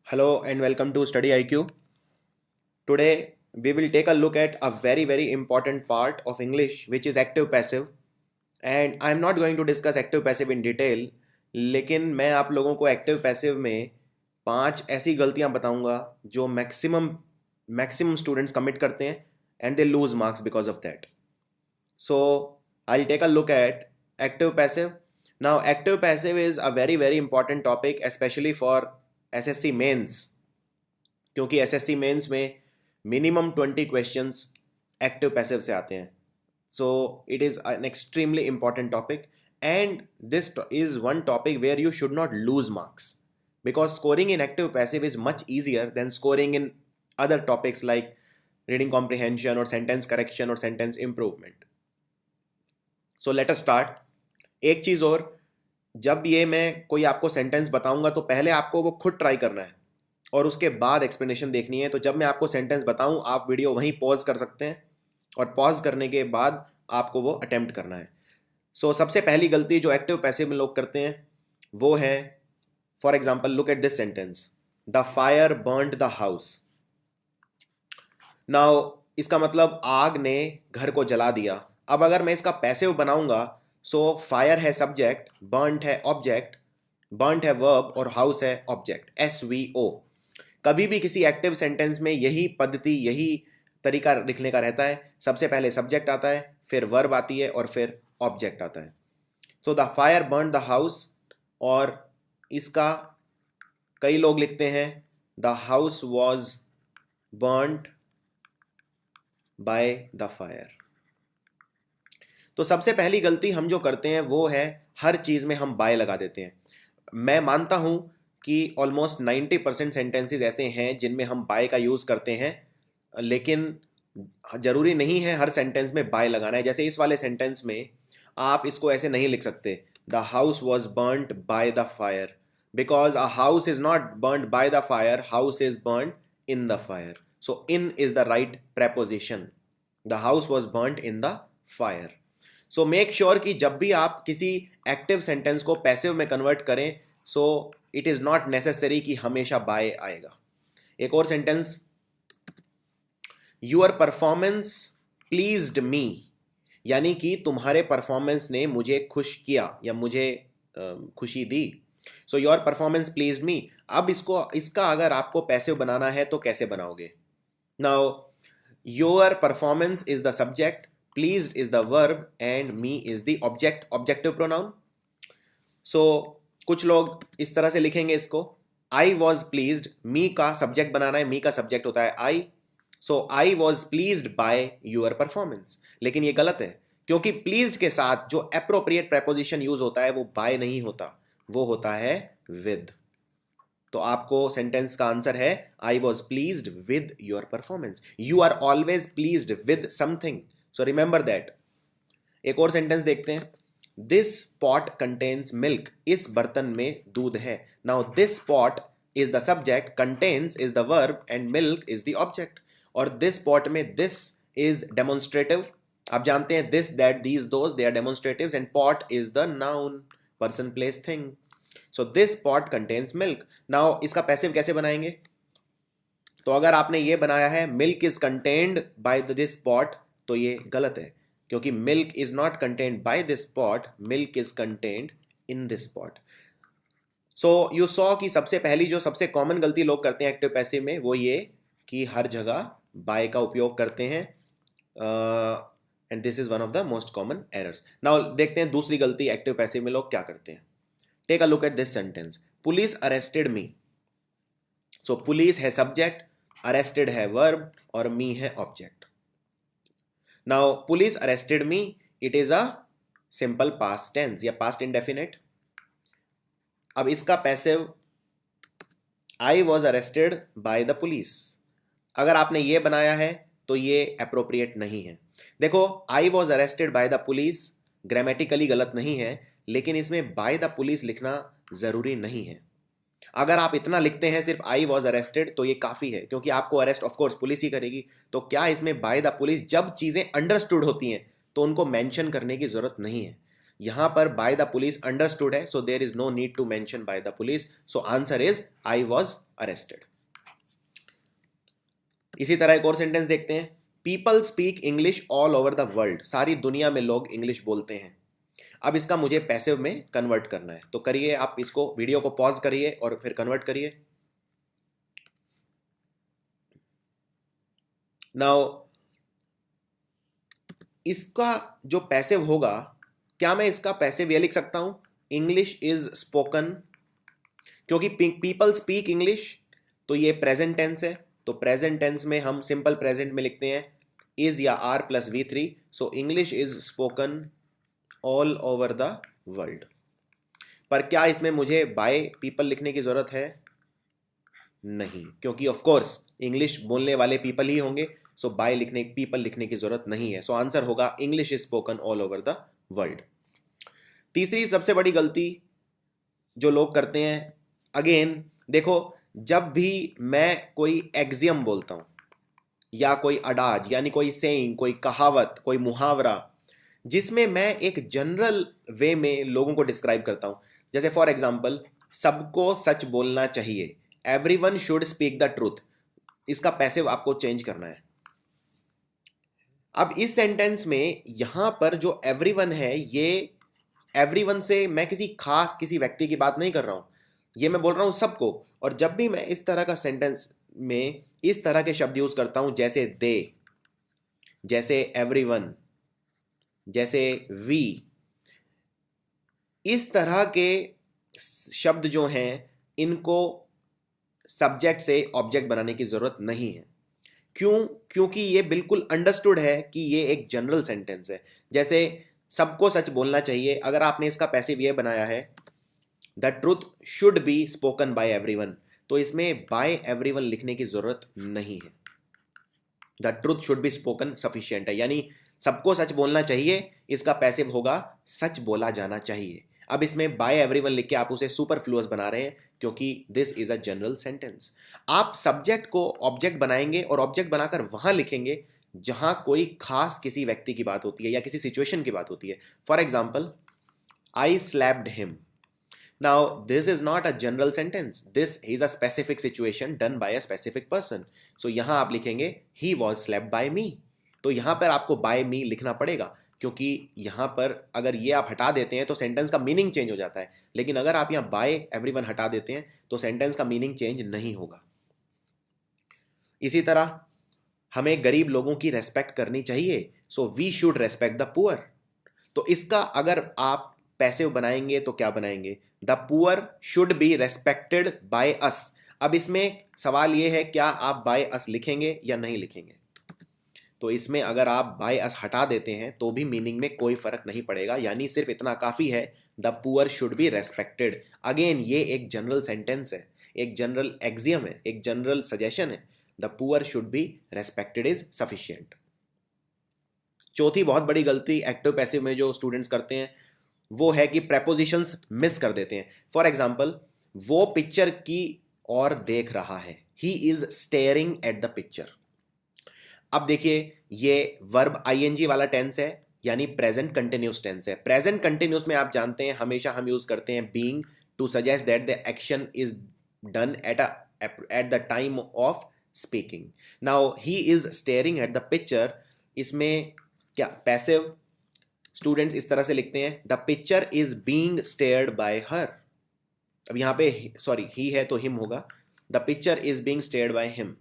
Hello and welcome to Study IQ. Today we will take a look at a very important part of English which is active passive, and I am not going to discuss active passive in detail, लेकिन मैं आप लोगों को active passive में 5 ऐसी गलतियां बताऊंगा जो मैक्सिमम स्टूडेंट्स कमिट करते हैं and they lose marks because of that. So I'll take a look at active passive. Now active passive is a very important topic especially for SSC mains, क्योंकि SSC mains में minimum 20 questions active passive से आते हैं. So it is an extremely important topic and this is one topic where you should not lose marks because scoring in active passive is much easier than scoring in other topics like reading comprehension or sentence correction or sentence improvement. So let us start. एक चीज़ और, जब ये मैं कोई आपको sentence बताऊंगा तो पहले आपको वो खुद ट्राई करना है और उसके बाद एक्सप्लेनेशन देखनी है. तो जब मैं आपको सेंटेंस बताऊं आप वीडियो वहीं पॉज कर सकते हैं और पॉज करने के बाद आपको वो अटेम्प्ट करना है. सो सबसे पहली गलती जो एक्टिव पैसिव में लोग करते हैं वो है, for example look at this sentence, the fire burned the house. Now इसका मतलब आग ने घर को जला दिया. अब अगर मैं इसका पैसिव बनाऊंगा, सो फायर है सब्जेक्ट, बर्न्ड है ऑब्जेक्ट, बर्न्ड है वर्ब और हाउस है ऑब्जेक्ट, SVO. कभी भी किसी एक्टिव सेंटेंस में यही पद्धति, यही तरीका लिखने का रहता है. सबसे पहले सब्जेक्ट आता है, फिर वर्ब आती है और फिर ऑब्जेक्ट आता है. तो the fire burn the house, और इसका कई लोग लिखते हैं the house was burned by the fire. तो सबसे पहली गलती हम जो करते हैं वो है हर चीज़ में हम बाय लगा देते हैं. मैं मानता हूं कि ऑलमोस्ट 90% सेंटेंसेस ऐसे हैं जिनमें हम बाय का यूज़ करते हैं, लेकिन ज़रूरी नहीं है हर सेंटेंस में बाय लगाना है. जैसे इस वाले सेंटेंस में आप इसको ऐसे नहीं लिख सकते, the house was burned by the fire, because a house is not burned by the fire, house is burned in the fire. So in is the right preposition. The house was burned in the fire. So make sure कि जब भी आप किसी active sentence को passive में convert करें, so it is not necessary कि हमेशा बाय आएगा. एक और सेंटेंस, यूर परफॉर्मेंस प्लीज्ड मी, यानी कि तुम्हारे परफॉर्मेंस ने मुझे खुश किया या मुझे खुशी दी. सो योर परफॉर्मेंस प्लीज्ड मी. अब इसका अगर आपको पैसिव बनाना है तो कैसे बनाओगे? Now your performance is the subject, pleased is the verb and me is the object, objective pronoun. So कुछ लोग इस तरह से लिखेंगे इसको, I was pleased, me का सब्जेक्ट बनाना है, me का सब्जेक्ट होता है I, so I was pleased by your performance. लेकिन ये गलत है, क्योंकि pleased के साथ जो appropriate preposition यूज होता है वो by नहीं होता, वो होता है with. तो आपको सेंटेंस का आंसर है I was pleased with your performance. You are always pleased with something. So remember that. एक और सेंटेंस देखते हैं, दिस पॉट कंटेन्स मिल्क, इस बर्तन में दूध है. Now this pot is the subject, contains is the verb and milk is the object. और दिस पॉट में दिस इज डेमोन्स्ट्रेटिव. आप जानते हैं this, that, these, those, they are demonstratives and pot is the noun, person, place, thing. So this pot contains milk. Now इसका passive कैसे बनाएंगे? तो अगर आपने ये बनाया है milk is contained by this pot, तो ये गलत है, क्योंकि milk is not contained by this pot, milk is contained in this pot. So you saw कि सबसे पहली जो सबसे कॉमन गलती लोग करते हैं एक्टिव पैसिव में वो ये कि हर जगह बाय का उपयोग करते हैं, and this is one of the most common errors. Now देखते हैं दूसरी गलती एक्टिव पैसिव में लोग क्या करते हैं. Take a look at this sentence, police arrested me. So police है सब्जेक्ट, अरेस्टेड है वर्ब और मी है object. Now, police arrested me, it is a simple past tense या past indefinite. अब इसका passive, I was arrested by the police. अगर आपने ये बनाया है तो ये appropriate नहीं है. देखो, I was arrested by the police grammatically गलत नहीं है, लेकिन इसमें by the police लिखना ज़रूरी नहीं है. अगर आप इतना लिखते हैं सिर्फ I was arrested तो ये काफ़ी है, क्योंकि आपको अरेस्ट ऑफ कोर्स पुलिस ही करेगी. तो क्या इसमें बाय द पुलिस, जब चीज़ें अंडरस्टूड होती हैं तो उनको मेंशन करने की ज़रूरत नहीं है. यहां पर बाय द पुलिस अंडरस्टूड है, so there is no need to mention by the police, so answer is I was arrested. इसी तरह एक और सेंटेंस देखते हैं, people speak English all over the world, सारी दुनिया में लोग इंग्लिश बोलते हैं। अब इसका मुझे पैसिव में कन्वर्ट करना है, तो करिए आप, इसको वीडियो को पॉज करिए और फिर कन्वर्ट करिए। नाउ इसका जो पैसिव होगा, क्या मैं इसका पैसिव ये लिख सकता हूं, इंग्लिश इज स्पोकन, क्योंकि पीपल स्पीक इंग्लिश तो ये प्रेजेंट टेंस है, तो प्रेजेंट टेंस में हम सिंपल प्रेजेंट में लिखते हैं इज या are plus V3, so English is spoken all over the world. पर क्या इसमें मुझे बाय पीपल लिखने की जरूरत है? नहीं, क्योंकि ऑफ कोर्स इंग्लिश बोलने वाले पीपल ही होंगे, सो बाय लिखने पीपल लिखने की जरूरत नहीं है। सो आंसर होगा English is spoken all over the world. तीसरी सबसे बड़ी गलती जो लोग करते हैं, अगेन देखो, जब भी मैं कोई एक्सियम बोलता हूं या कोई अडाज यानी कोई सेइंग, कोई कहावत, कोई मुहावरा, जिसमें मैं एक जनरल वे में लोगों को डिस्क्राइब करता हूं, जैसे फॉर एग्जाम्पल सबको सच बोलना चाहिए, everyone should speak the truth, इसका पैसिव आपको चेंज करना है। अब इस सेंटेंस में यहां पर जो एवरीवन है, ये एवरीवन से मैं किसी खास किसी व्यक्ति की बात नहीं कर रहा हूं, ये मैं बोल रहा हूं सबको। और जब भी मैं इस तरह का सेंटेंस में इस तरह के शब्द यूज करता हूं, जैसे दे, जैसे एवरीवन, जैसे वी, इस तरह के शब्द जो हैं, इनको सब्जेक्ट से ऑब्जेक्ट बनाने की जरूरत नहीं है। क्यों? क्योंकि ये बिल्कुल अंडरस्टूड है कि ये एक जनरल सेंटेंस है। जैसे सबको सच बोलना चाहिए, अगर आपने इसका पैसिव ये बनाया है the truth should be spoken by everyone, तो इसमें बाय एवरीवन लिखने की जरूरत नहीं है। The truth should be spoken sufficient है, यानी सबको सच बोलना चाहिए, इसका पैसिव होगा सच बोला जाना चाहिए। अब इसमें बाय एवरीवन लिख के आप उसे सुपरफ्लुअस बना रहे हैं, क्योंकि this is a general sentence. आप सब्जेक्ट को ऑब्जेक्ट बनाएंगे और ऑब्जेक्ट बनाकर वहां लिखेंगे जहां कोई खास किसी व्यक्ति की बात होती है या किसी सिचुएशन की बात होती है। For example, I slapped him. Now, this is not a general sentence. This is a specific situation done by a specific person. So यहां आप लिखेंगे he was slapped by me. तो यहां पर आपको by me लिखना पड़ेगा, क्योंकि यहां पर अगर ये आप हटा देते हैं तो सेंटेंस का मीनिंग चेंज हो जाता है, लेकिन अगर आप यहां by everyone हटा देते हैं तो सेंटेंस का मीनिंग चेंज नहीं होगा। इसी तरह हमें गरीब लोगों की रेस्पेक्ट करनी चाहिए, so we should respect the poor. तो इसका अगर आप पैसिव बनाएंगे तो क्या बनाएंगे, the poor should be respected by us. अब इसमें सवाल यह है, क्या आप बाय अस लिखेंगे या नहीं लिखेंगे? तो इसमें अगर आप बाय अस हटा देते हैं तो भी मीनिंग में कोई फर्क नहीं पड़ेगा, यानी सिर्फ इतना काफी है, the poor should be respected. Again ये एक जनरल सेंटेंस है, एक जनरल एक्सियम है, एक जनरल सजेशन है, the poor should be respected is sufficient. चौथी बहुत बड़ी गलती एक्टिव पैसिव में जो स्टूडेंट्स करते हैं वो है कि प्रेपोजिशंस मिस कर देते हैं। फॉर एग्जाम्पल, वो पिक्चर की ओर देख रहा है, he is staring at the picture. अब देखिए, ये वर्ब आईएनजी वाला टेंस है, यानी प्रेजेंट कंटिन्यूस टेंस है। प्रेजेंट कंटिन्यूस में आप जानते हैं हमेशा हम यूज करते हैं being to suggest that the action is done at the time of speaking. Now he is staring at the picture, इसमें क्या पैसिव स्टूडेंट्स इस तरह से लिखते हैं, the picture is being stared by हर। अब यहां पे सॉरी ही है तो हिम होगा, the picture is being stared by him.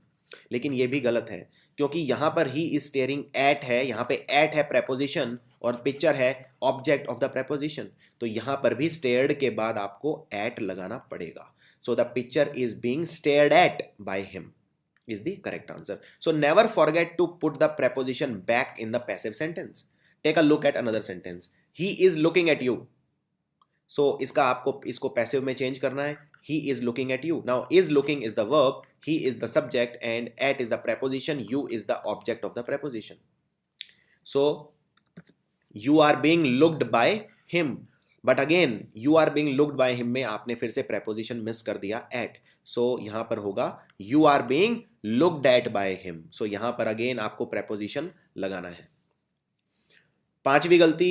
लेकिन ये भी गलत है, क्योंकि यहां पर ही इज स्टेयरिंग एट है, यहां पे एट है प्रेपोजिशन और पिक्चर है ऑब्जेक्ट ऑफ द प्रेपोजिशन, तो यहां पर भी स्टेयर्ड के बाद आपको एट लगाना पड़ेगा। So the picture is being stared at by him is the correct answer. So never forget to put the preposition back in the passive sentence. Take a look at another sentence. He is looking at you. So इसका आपको इसको passive में change करना है. He is looking at you. Now is looking is the verb, he is the subject, and at is the preposition, you is the object of the preposition. So you are being looked by him. But again you are being looked by him में आपने फिर से preposition miss कर दिया eight, सो यहां पर होगा you are being looked at by him. So यहां पर अगेन आपको प्रेपोजिशन लगाना है। पांचवी गलती,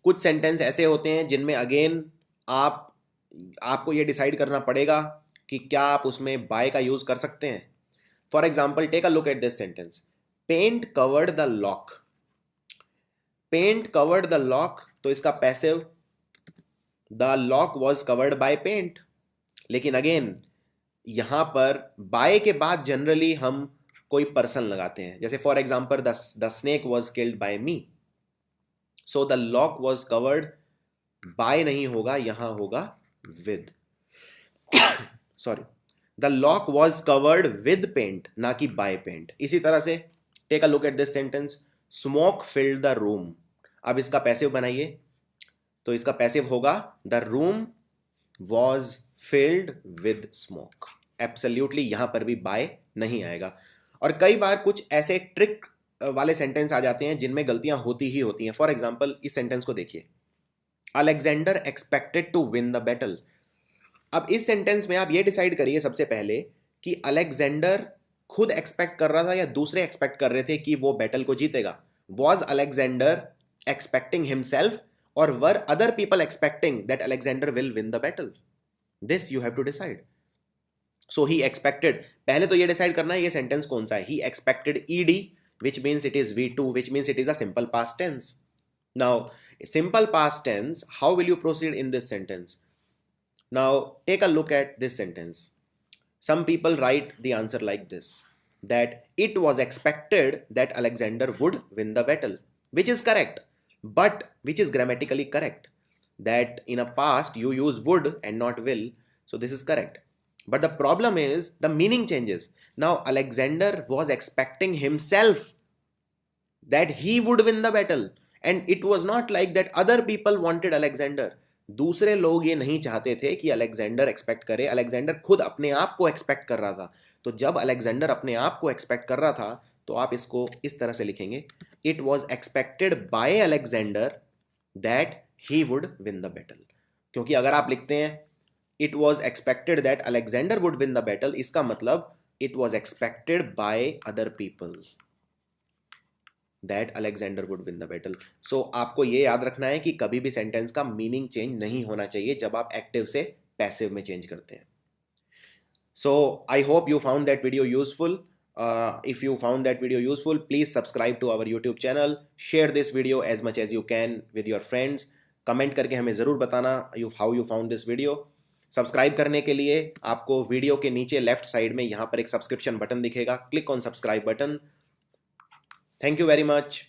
कुछ सेंटेंस ऐसे होते हैं जिनमें अगेन आपको ये डिसाइड करना पड़ेगा कि क्या आप उसमें बाय का यूज कर सकते हैं. For example, take a look at this sentence. Paint covered the lock. Paint covered the lock, तो इसका passive the lock was covered by paint. लेकिन अगेन यहां पर बाय के बाद जनरली हम कोई पर्सन लगाते हैं. जैसे for example, the snake was killed by me. So the lock was covered by नहीं होगा, यहां होगा with. Sorry, the lock was covered with paint, ना कि बाय पेंट. इसी तरह से take a look at this sentence. Smoke filled the room. अब इसका पैसिव बनाइए, तो इसका पैसिव होगा the room was filled with smoke. Absolutely यहां पर भी बाय नहीं आएगा. और कई बार कुछ ऐसे ट्रिक वाले सेंटेंस आ जाते हैं जिनमें गलतियां होती ही होती हैं. फॉर एग्जाम्पल, इस सेंटेंस को देखिए. Alexander expected to win the battle. अब इस सेंटेंस में आप ये डिसाइड करिए सबसे पहले कि अलेक्जेंडर खुद एक्सपेक्ट कर रहा था या दूसरे एक्सपेक्ट कर रहे थे कि वो बैटल को जीतेगा. वॉज अलेक्जेंडर एक्सपेक्टिंग हिमसेल्फ और were other people expecting that Alexander will win the battle? This you have to decide. So he expected, पहले तो ये डिसाइड करना है ये सेंटेंस कौन सा है. He expected ED, which means it is V2, which means it is a simple past tense. Now, simple past tense, how will you proceed in this sentence? Now, take a look at this sentence. Some people write the answer like this, that it was expected that Alexander would win the battle, which is correct, but which is grammatically correct. That in a past you use would and not will, so this is correct. But the problem is the meaning changes. Now Alexander was expecting himself that he would win the battle, and it was not like that other people wanted Alexander. दूसरे लोग ये नहीं चाहते थे कि Alexander expect करे. Alexander खुद अपने आप को एक्सपेक्ट कर रहा था. तो जब अलेक्जेंडर अपने आप को एक्सपेक्ट कर रहा था तो आप इसको इस तरह से लिखेंगे, it was expected by Alexander that he would win the battle. क्योंकि अगर आप लिखते हैं it was expected that Alexander would win the battle, इसका मतलब it was expected by other people that Alexander would win the battle. So आपको ये याद रखना है कि कभी भी सेंटेंस का मीनिंग चेंज नहीं होना चाहिए जब आप एक्टिव से पैसिव में चेंज करते हैं. So I hope you found that video useful. If you found that video useful, please subscribe to our YouTube channel. Share this video as much as you can with your friends. Comment करके हमें ज़रूर बताना how you found this video. Subscribe करने के लिए आपको video के नीचे लेफ्ट साइड में यहाँ पर एक सब्सक्रिप्शन बटन दिखेगा. Click on subscribe button. Thank you very much.